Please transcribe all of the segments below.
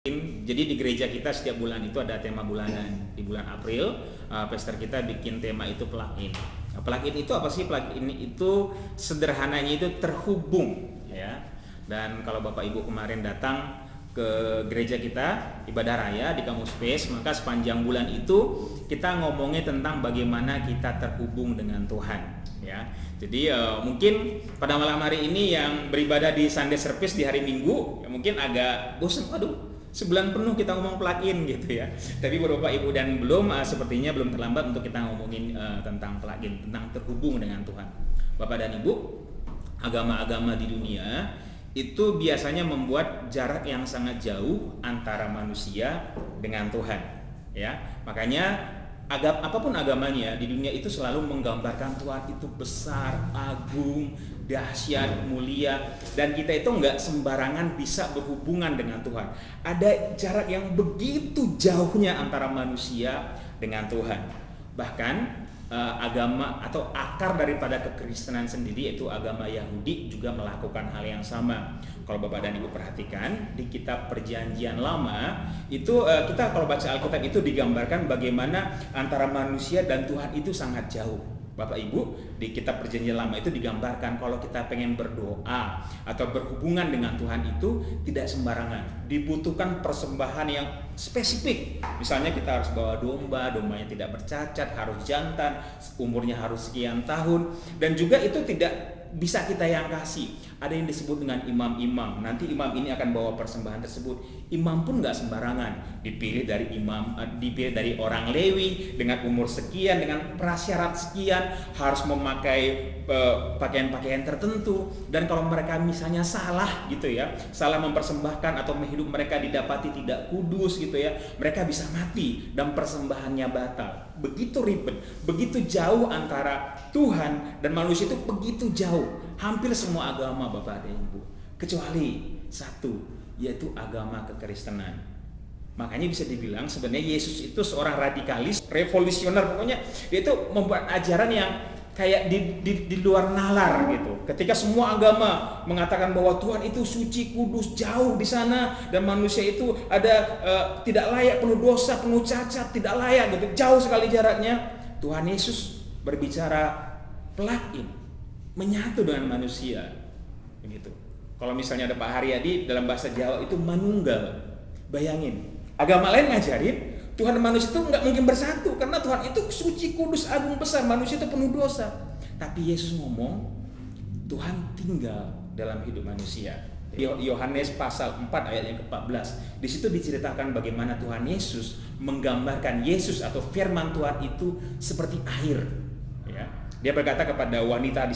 Jadi di gereja kita setiap bulan itu ada tema bulanan. Di bulan April, pastor kita bikin tema itu plug-in. Nah, plug-in itu apa sih? Plug-in itu sederhananya itu terhubung, ya. Dan kalau Bapak Ibu kemarin datang ke gereja kita ibadah raya di Kamus Space, maka sepanjang bulan itu kita ngomongnya tentang bagaimana kita terhubung dengan Tuhan, ya. Jadi mungkin pada malam hari ini yang beribadah di Sunday Service di hari Minggu, ya mungkin agak bosan, aduh sebulan penuh kita ngomong plug-in gitu ya. Tapi buat Bapak Ibu dan belum, sepertinya belum terlambat untuk kita ngomongin tentang plug-in, tentang terhubung dengan Tuhan. Bapak dan Ibu, agama-agama di dunia itu biasanya membuat jarak yang sangat jauh antara manusia dengan Tuhan, ya. Makanya apapun agamanya di dunia itu selalu menggambarkan Tuhan itu besar, agung, dahsyat, mulia, dan kita itu nggak sembarangan bisa berhubungan dengan Tuhan. Ada jarak yang begitu jauhnya antara manusia dengan Tuhan. Bahkan agama atau akar daripada kekristenan sendiri, yaitu agama Yahudi, juga melakukan hal yang sama. Kalau Bapak dan Ibu perhatikan di kitab Perjanjian Lama itu kita kalau baca Alkitab itu digambarkan bagaimana antara manusia dan Tuhan itu sangat jauh. Bapak Ibu, di kitab Perjanjian Lama itu digambarkan kalau kita pengen berdoa atau berhubungan dengan Tuhan itu tidak sembarangan. Dibutuhkan persembahan yang spesifik. Misalnya kita harus bawa domba, dombanya tidak bercacat, harus jantan, umurnya harus sekian tahun, dan juga itu tidak bisa kita yang kasih. Ada yang disebut dengan imam-imam. Nanti imam ini akan bawa persembahan tersebut. Imam pun nggak sembarangan. Dipilih dari orang Lewi dengan umur sekian, dengan prasyarat sekian, harus memakai pakaian-pakaian tertentu. Dan kalau mereka misalnya salah gitu ya, salah mempersembahkan atau hidup mereka didapati tidak kudus gitu ya, mereka bisa mati dan persembahannya batal. Begitu ribet, begitu jauh antara Tuhan dan manusia, itu begitu jauh. Hampir semua agama Bapak dan Ibu, kecuali satu, yaitu agama kekristenan. Makanya bisa dibilang sebenarnya Yesus itu seorang radikalis, revolusioner, pokoknya dia itu membuat ajaran yang kayak di luar nalar gitu. Ketika semua agama mengatakan bahwa Tuhan itu suci, kudus, jauh di sana, dan manusia itu ada tidak layak, penuh dosa, penuh cacat, tidak layak gitu, jauh sekali jaraknya. Tuhan Yesus berbicara plug-in, menyatu dengan manusia begitu. Kalau misalnya ada Pak Haryadi, dalam bahasa Jawa itu manunggal. Bayangin, agama lain ngajarin Tuhan dan manusia itu nggak mungkin bersatu karena Tuhan itu suci, kudus, agung, besar, manusia itu penuh dosa. Tapi Yesus ngomong Tuhan tinggal dalam hidup manusia. Yohanes pasal 4 ayat yang ke-14. Di situ diceritakan bagaimana Tuhan Yesus menggambarkan Yesus atau firman Tuhan itu seperti air. Dia berkata kepada wanita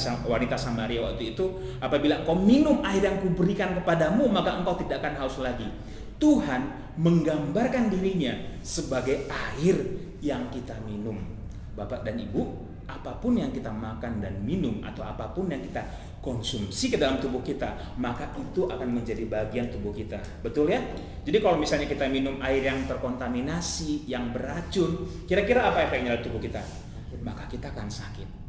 Samaria waktu itu, apabila engkau minum air yang kuberikan kepadamu, maka engkau tidak akan haus lagi. Tuhan menggambarkan dirinya sebagai air yang kita minum. Bapak dan Ibu, apapun yang kita makan dan minum atau apapun yang kita konsumsi ke dalam tubuh kita, maka itu akan menjadi bagian tubuh kita. Betul ya? Jadi kalau misalnya kita minum air yang terkontaminasi, yang beracun, kira-kira apa efeknya dalam tubuh kita? Maka kita akan sakit.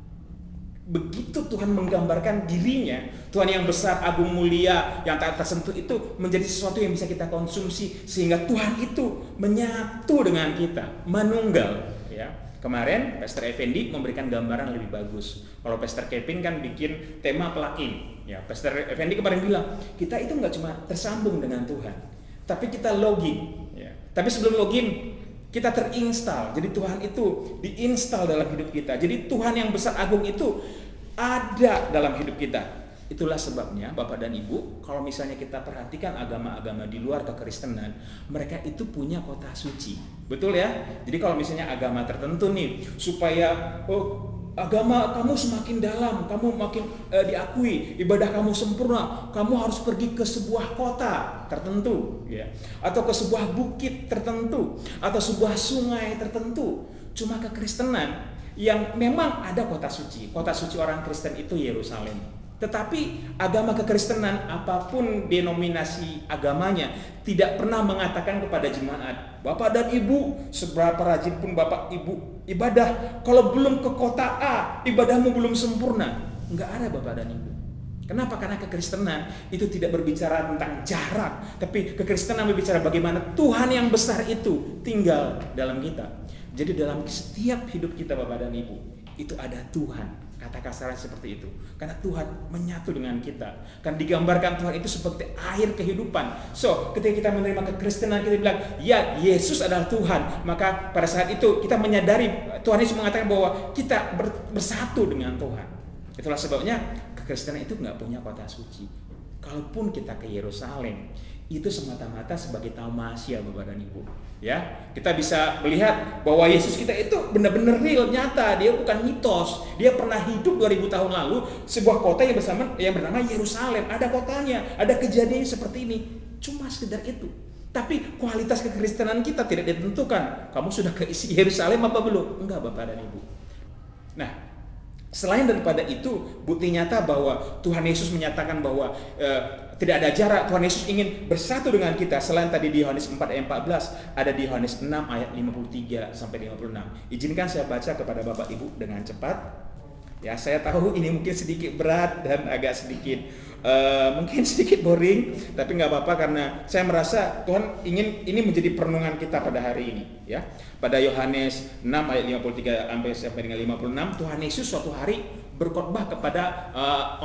Begitu Tuhan menggambarkan dirinya, Tuhan yang besar, agung, mulia, yang tak tersentuh itu menjadi sesuatu yang bisa kita konsumsi, sehingga Tuhan itu menyatu dengan kita, manunggal. Ya. Kemarin Pastor Effendi memberikan gambaran lebih bagus. Kalau Pastor Kevin kan bikin tema plug-in. Ya, Pastor Effendi kemarin bilang kita itu nggak cuma tersambung dengan Tuhan, tapi kita login. Ya. Tapi sebelum login kita terinstal, jadi Tuhan itu diinstal dalam hidup kita. Jadi Tuhan yang besar agung itu ada dalam hidup kita. Itulah sebabnya Bapak dan Ibu, kalau misalnya kita perhatikan agama-agama di luar kekristenan, mereka itu punya kota suci. Betul ya? Jadi kalau misalnya agama tertentu nih, supaya agama kamu semakin dalam, kamu makin diakui, ibadah kamu sempurna, kamu harus pergi ke sebuah kota tertentu, ya, atau ke sebuah bukit tertentu, atau sebuah sungai tertentu. Cuma kekristenan yang memang ada kota suci orang Kristen itu Yerusalem. Tetapi agama kekristenan, apapun denominasi agamanya, tidak pernah mengatakan kepada jemaat, Bapak dan Ibu, seberapa rajin pun Bapak Ibu ibadah, kalau belum ke kota A, ibadahmu belum sempurna. Enggak ada Bapak dan Ibu. Kenapa? Karena kekristenan itu tidak berbicara tentang jarak, tapi kekristenan berbicara bagaimana Tuhan yang besar itu tinggal dalam kita. Jadi dalam setiap hidup kita Bapak dan Ibu, itu ada Tuhan. Kata kasarnya seperti itu. Karena Tuhan menyatu dengan kita. Kan digambarkan Tuhan itu seperti air kehidupan. So, ketika kita menerima kekristenan, kita bilang, ya Yesus adalah Tuhan. Maka pada saat itu kita menyadari, Tuhan Yesus mengatakan bahwa kita bersatu dengan Tuhan. Itulah sebabnya kekristenan itu nggak punya kota suci. Kalaupun kita ke Yerusalem, itu semata-mata sebagai taumasia Bapak dan Ibu. Ya, kita bisa melihat bahwa Yesus kita itu benar-benar real, nyata. Dia bukan mitos. Dia pernah hidup 2000 tahun lalu sebuah kota yang bernama Yerusalem. Ada kotanya, ada kejadian seperti ini. Cuma sekedar itu. Tapi kualitas kekristenan kita tidak ditentukan. Kamu sudah ke Yerusalem apa belum? Enggak Bapak dan Ibu. Nah, selain daripada itu, bukti nyata bahwa Tuhan Yesus menyatakan bahwa tidak ada jarak. Tuhan Yesus ingin bersatu dengan kita. Selain tadi di Yohanes 4 ayat 14, ada di Yohanes 6 ayat 53 sampai 56. Izinkan saya baca kepada Bapak Ibu dengan cepat. Ya, saya tahu ini mungkin sedikit berat dan agak sedikit mungkin sedikit boring, tapi nggak apa-apa karena saya merasa Tuhan ingin ini menjadi perenungan kita pada hari ini. Ya, pada Yohanes 6 ayat 53 sampai dengan 56, Tuhan Yesus suatu hari berkhotbah kepada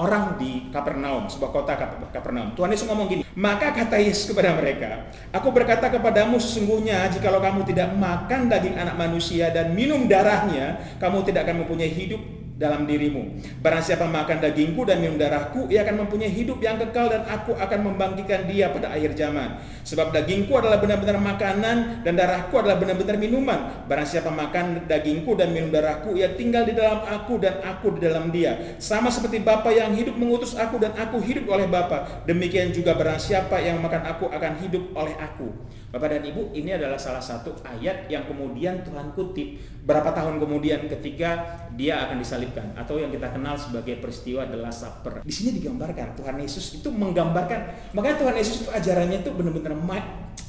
orang di Kapernaum, sebuah kota Kapernaum. Tuhan Yesus ngomong gini, maka kata Yesus kepada mereka, aku berkata kepadamu sesungguhnya, jikalau kamu tidak makan daging anak manusia dan minum darahnya, kamu tidak akan mempunyai hidup dalam dirimu. Barang siapa makan dagingku dan minum darahku, ia akan mempunyai hidup yang kekal dan aku akan membangkitkan dia pada akhir zaman. Sebab dagingku adalah benar-benar makanan dan darahku adalah benar-benar minuman. Barang siapa makan dagingku dan minum darahku, ia tinggal di dalam aku dan aku di dalam dia. Sama seperti Bapa yang hidup mengutus aku dan aku hidup oleh Bapa. Demikian juga barang siapa yang makan aku akan hidup oleh aku. Bapak dan Ibu, ini adalah salah satu ayat yang kemudian Tuhan kutip berapa tahun kemudian ketika dia akan disalibkan, atau yang kita kenal sebagai peristiwa The Last Supper. Di sini digambarkan Tuhan Yesus itu menggambarkan, makanya Tuhan Yesus itu ajarannya itu benar-benar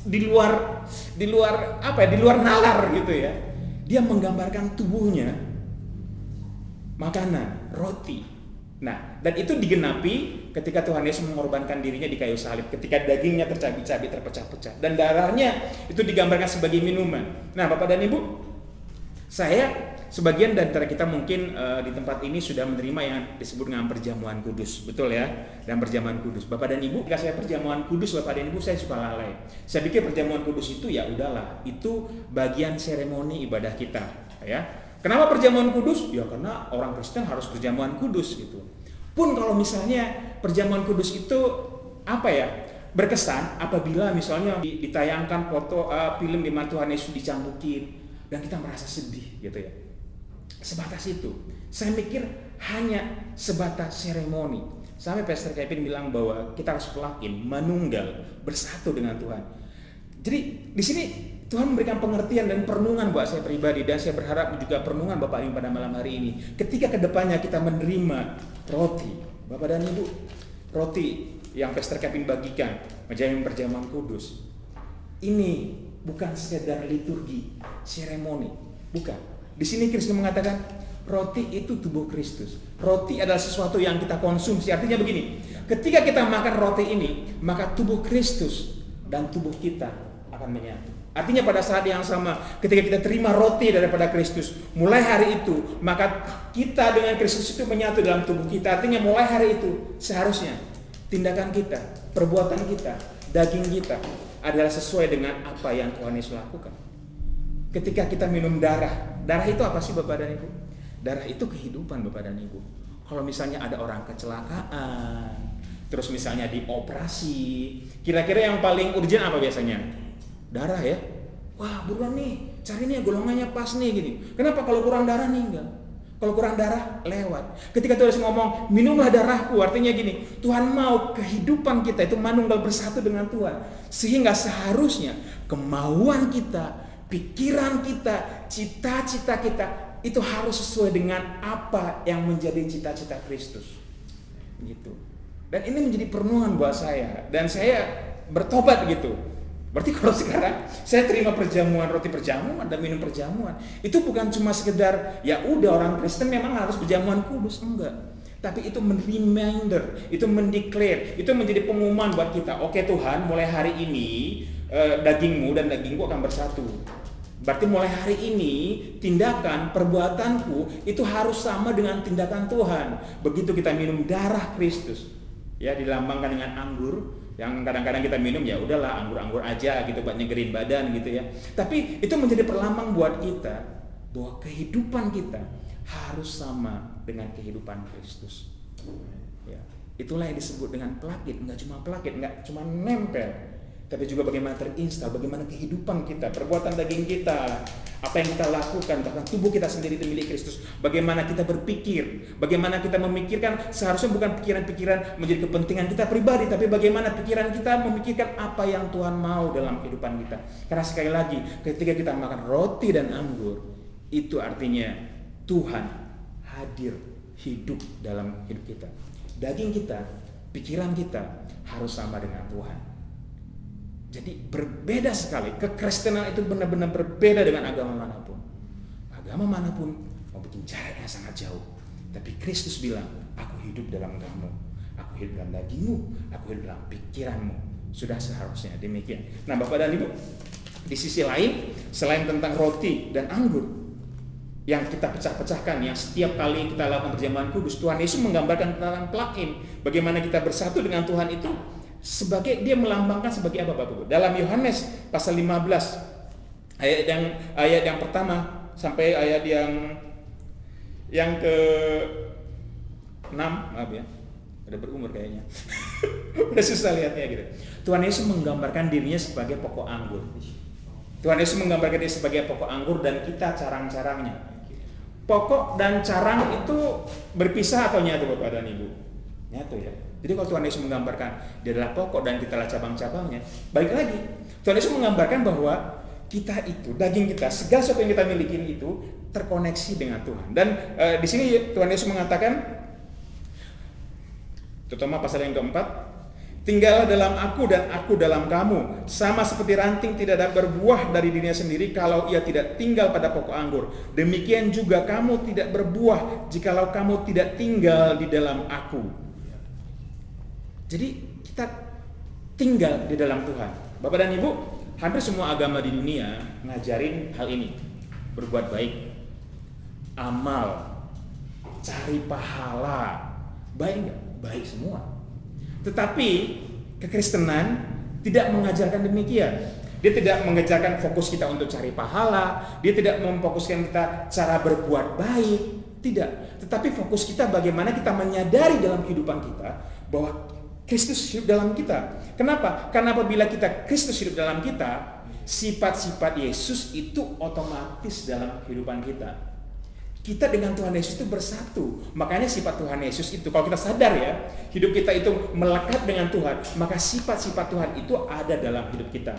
di luar nalar gitu ya. Dia menggambarkan tubuhnya, makanan, roti. Nah, dan itu digenapi ketika Tuhan Yesus mengorbankan dirinya di kayu salib, ketika dagingnya tercabik-cabik, terpecah-pecah, dan darahnya itu digambarkan sebagai minuman. Nah, Bapak dan Ibu, saya sebagian dari kita mungkin di tempat ini sudah menerima yang disebut dengan perjamuan kudus, betul ya? Dan perjamuan kudus, Bapak dan Ibu, ketika saya perjamuan kudus, Bapak dan Ibu, saya suka lalai. Saya pikir perjamuan kudus itu ya udahlah, itu bagian seremoni ibadah kita, ya. Kenapa perjamuan kudus? Ya karena orang Kristen harus perjamuan kudus gitu. Pun kalau misalnya perjamuan kudus itu berkesan apabila misalnya ditayangkan foto film di mana Tuhan Yesus dicambukin dan kita merasa sedih gitu ya. Sebatas itu. Saya mikir hanya sebatas seremoni. Sampai Pastor Kevin bilang bahwa kita harus pelakin, menunggal, bersatu dengan Tuhan. Jadi di sini Tuhan memberikan pengertian dan perenungan buat saya pribadi, dan saya berharap juga perenungan Bapak Ibu pada malam hari ini. Ketika kedepannya kita menerima roti, Bapak dan Ibu, roti yang Pastor Kevin bagikan, menjadi perjamuan kudus, ini bukan sekedar liturgi, seremoni, bukan. Di sini Kristus mengatakan roti itu tubuh Kristus. Roti adalah sesuatu yang kita konsumsi. Artinya begini, ketika kita makan roti ini, maka tubuh Kristus dan tubuh kita akan menyatu. Artinya pada saat yang sama, ketika kita terima roti daripada Kristus, mulai hari itu, maka kita dengan Kristus itu menyatu dalam tubuh kita. Artinya mulai hari itu, seharusnya tindakan kita, perbuatan kita, daging kita adalah sesuai dengan apa yang Tuhan Yesus lakukan. Ketika kita minum darah itu apa sih Bapak dan Ibu? Darah itu kehidupan Bapak dan Ibu. Kalau misalnya ada orang kecelakaan, terus misalnya dioperasi, kira-kira yang paling urgent apa biasanya? Darah ya. Wah, buruan nih, cari nih golongannya pas nih gini. Kenapa? Kalau kurang darah nih enggak. Kalau kurang darah lewat. Ketika Tuhan ngomong minumlah darahku, artinya gini, Tuhan mau kehidupan kita itu manunggal bersatu dengan Tuhan. Sehingga seharusnya kemauan kita, pikiran kita, cita-cita kita itu harus sesuai dengan apa yang menjadi cita-cita Kristus. Gitu. Dan ini menjadi perenungan buat saya, dan saya bertobat gitu. Berarti kalau sekarang saya terima perjamuan, roti perjamuan dan minum perjamuan, itu bukan cuma sekedar ya udah orang Kristen memang harus perjamuan kudus, enggak. Tapi itu reminder, itu mendeclare, itu menjadi pengumuman buat kita. Oke Tuhan, mulai hari ini dagingmu dan dagingku akan bersatu. Berarti mulai hari ini tindakan, perbuatanku itu harus sama dengan tindakan Tuhan. Begitu kita minum darah Kristus, ya dilambangkan dengan anggur, yang kadang-kadang kita minum ya udahlah anggur-anggur aja gitu buat nyegerin badan gitu ya. Tapi itu menjadi perlambang buat kita bahwa kehidupan kita harus sama dengan kehidupan Kristus. Ya, itulah yang disebut dengan pelakit. Nggak cuma nempel, tapi juga bagaimana terinstal, bagaimana kehidupan kita, perbuatan daging kita, apa yang kita lakukan, bahkan tubuh kita sendiri itu milik Kristus. Bagaimana kita berpikir, bagaimana kita memikirkan, seharusnya bukan pikiran-pikiran menjadi kepentingan kita pribadi, tapi bagaimana pikiran kita memikirkan apa yang Tuhan mau dalam kehidupan kita. Karena sekali lagi, ketika kita makan roti dan anggur, itu artinya Tuhan hadir hidup dalam hidup kita. Daging kita, pikiran kita harus sama dengan Tuhan. Jadi berbeda sekali. Kekristenan itu benar-benar berbeda dengan agama manapun. Agama manapun mau bikin jaraknya sangat jauh. Tapi Kristus bilang, aku hidup dalam kamu. Aku hidup dalam dagingmu. Aku hidup dalam pikiranmu. Sudah seharusnya demikian. Nah Bapak dan Ibu, di sisi lain, selain tentang roti dan anggur yang kita pecah-pecahkan, yang setiap kali kita lakukan perjamuan kudus, Tuhan Yesus menggambarkan tentang plug-in, bagaimana kita bersatu dengan Tuhan itu sebagai dia melambangkan sebagai apa Bapak Ibu? Dalam Yohanes pasal 15 ayat yang pertama sampai ayat yang ke 6, maaf ya, udah berumur kayaknya. Udah susah lihatnya gitu. Tuhan Yesus menggambarkan dirinya sebagai pokok anggur. Tuhan Yesus menggambarkan diri sebagai pokok anggur dan kita carang-carangnya. Pokok dan carang itu berpisah atau nyatu Bapak dan Ibu? Nyatu ya. Jadi kalau Tuhan Yesus menggambarkan dia adalah pokok dan kita adalah cabang-cabangnya, balik lagi Tuhan Yesus menggambarkan bahwa kita itu, daging kita, segala sesuatu yang kita miliki itu terkoneksi dengan Tuhan. Dan di sini Tuhan Yesus mengatakan, terutama pasal yang keempat, tinggallah dalam aku dan aku dalam kamu, sama seperti ranting tidak dapat berbuah dari dirinya sendiri kalau ia tidak tinggal pada pokok anggur. Demikian juga kamu tidak berbuah jikalau kamu tidak tinggal di dalam aku. Jadi kita tinggal di dalam Tuhan. Bapak dan Ibu, hampir semua agama di dunia ngajarin hal ini. Berbuat baik, amal, cari pahala. Baik nggak? Baik semua. Tetapi kekristenan tidak mengajarkan demikian. Dia tidak mengajarkan fokus kita untuk cari pahala. Dia tidak memfokuskan kita cara berbuat baik. Tidak. Tetapi fokus kita bagaimana kita menyadari dalam kehidupan kita bahwa Kristus hidup dalam kita. Kenapa? Karena apabila kita Kristus hidup dalam kita, sifat-sifat Yesus itu otomatis dalam kehidupan kita. Kita dengan Tuhan Yesus itu bersatu. Makanya sifat Tuhan Yesus itu, kalau kita sadar ya, hidup kita itu melekat dengan Tuhan, maka sifat-sifat Tuhan itu ada dalam hidup kita.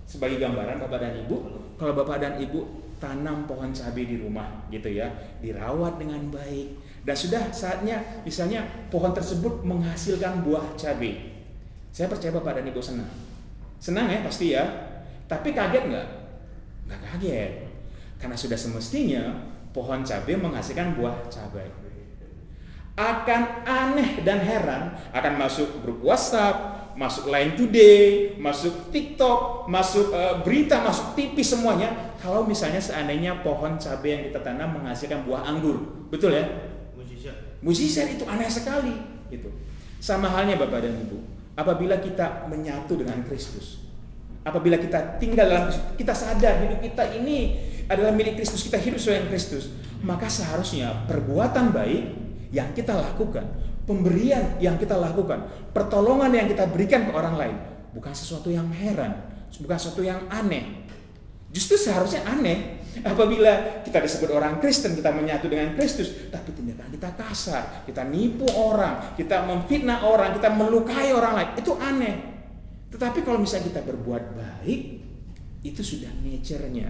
Sebagai gambaran Bapak dan Ibu, kalau Bapak dan Ibu tanam pohon cabai di rumah gitu ya, dirawat dengan baik, dan sudah saatnya misalnya pohon tersebut menghasilkan buah cabai. Saya percaya Bapak dan Ibu senang. Senang ya pasti ya. Tapi kaget nggak? Nggak kaget. Karena sudah semestinya pohon cabai menghasilkan buah cabai. Akan aneh dan heran, akan masuk grup WhatsApp, masuk Line Today, masuk TikTok, masuk berita, masuk TV semuanya. Kalau misalnya seandainya pohon cabai yang kita tanam menghasilkan buah anggur, betul ya? Mujizat itu aneh sekali, gitu. Sama halnya Bapak dan Ibu, apabila kita menyatu dengan Kristus, apabila kita tinggal dalam Kristus, kita sadar hidup kita ini adalah milik Kristus, kita hidup sesuai dengan Kristus, maka seharusnya perbuatan baik yang kita lakukan, pemberian yang kita lakukan, pertolongan yang kita berikan ke orang lain, bukan sesuatu yang heran, bukan sesuatu yang aneh. Justru seharusnya aneh apabila kita disebut orang Kristen, kita menyatu dengan Kristus, tapi tindakan kita kasar, kita nipu orang, kita memfitnah orang, kita melukai orang lain, itu aneh. Tetapi kalau misalnya kita berbuat baik, itu sudah nature-nya.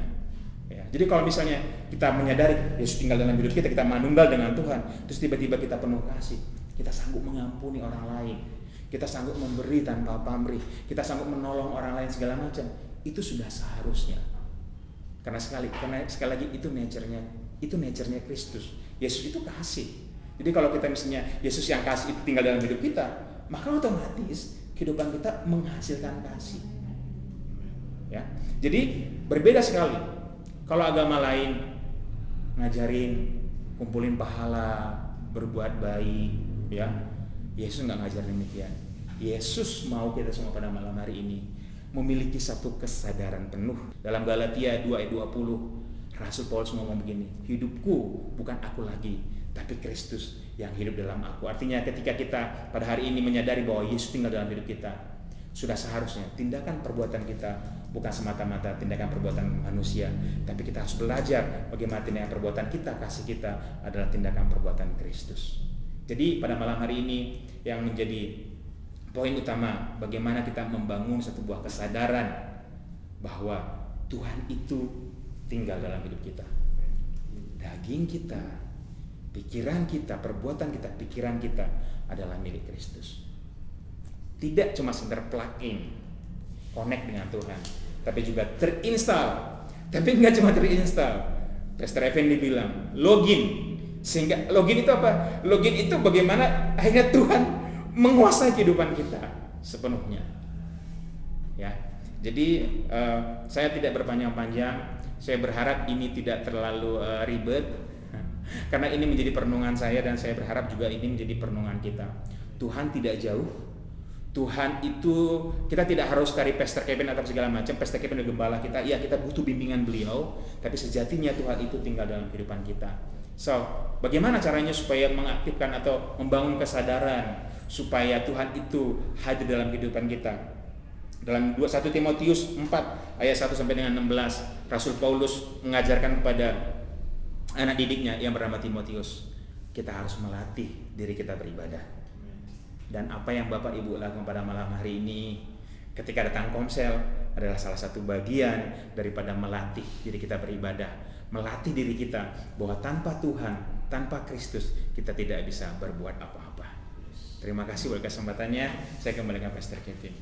Ya, jadi kalau misalnya kita menyadari Yesus tinggal dalam hidup kita, kita manunggal dengan Tuhan, terus tiba-tiba kita penuh kasih, kita sanggup mengampuni orang lain, kita sanggup memberi tanpa pamrih, kita sanggup menolong orang lain segala macam, itu sudah seharusnya. Karena sekali lagi itu nature-nya Kristus. Yesus itu kasih. Jadi kalau kita misalnya Yesus yang kasih itu tinggal dalam hidup kita, maka otomatis kehidupan kita menghasilkan kasih. Ya. Jadi berbeda sekali. Kalau agama lain ngajarin kumpulin pahala, berbuat baik, ya. Yesus nggak ngajar demikian. Yesus mau kita semua pada malam hari ini memiliki satu kesadaran penuh. Dalam Galatia 2 ayat 20, Rasul Paulus ngomong begini, hidupku bukan aku lagi, tapi Kristus yang hidup dalam aku. Artinya ketika kita pada hari ini menyadari bahwa Yesus tinggal dalam hidup kita, sudah seharusnya tindakan perbuatan kita bukan semata-mata tindakan perbuatan manusia, tapi kita harus belajar bagaimana tindakan perbuatan kita, kasih kita adalah tindakan perbuatan Kristus. Jadi pada malam hari ini yang menjadi poin utama, bagaimana kita membangun satu buah kesadaran bahwa Tuhan itu tinggal dalam hidup kita. Daging kita, pikiran kita, perbuatan kita, pikiran kita adalah milik Kristus. Tidak cuma sekedar plug in, connect dengan Tuhan, tapi juga terinstall. Tapi enggak cuma terinstall. Pastor Effendi bilang login. Sehingga login itu apa? Login itu bagaimana akhirnya Tuhan menguasai kehidupan kita sepenuhnya. Ya. Jadi saya tidak berpanjang-panjang. Saya berharap ini tidak terlalu ribet, karena ini menjadi perenungan saya dan saya berharap juga ini menjadi perenungan kita. Tuhan tidak jauh. Tuhan itu kita tidak harus cari Pastor Kevin atau segala macam. Pastor Kevin adalah gembala kita. Iya, kita butuh bimbingan beliau, tapi sejatinya Tuhan itu tinggal dalam kehidupan kita. So, bagaimana caranya supaya mengaktifkan atau membangun kesadaran supaya Tuhan itu hadir dalam kehidupan kita? Dalam 1 Timotius 4 ayat 1 sampai dengan 16, Rasul Paulus mengajarkan kepada anak didiknya yang bernama Timotius, kita harus melatih diri kita beribadah. Dan apa yang Bapak Ibu lakukan pada malam hari ini ketika datang komsel adalah salah satu bagian daripada melatih diri kita beribadah, melatih diri kita bahwa tanpa Tuhan, tanpa Kristus kita tidak bisa berbuat apa-apa. Terima kasih buat kesempatannya. Saya kembalikan Pastor Kevin.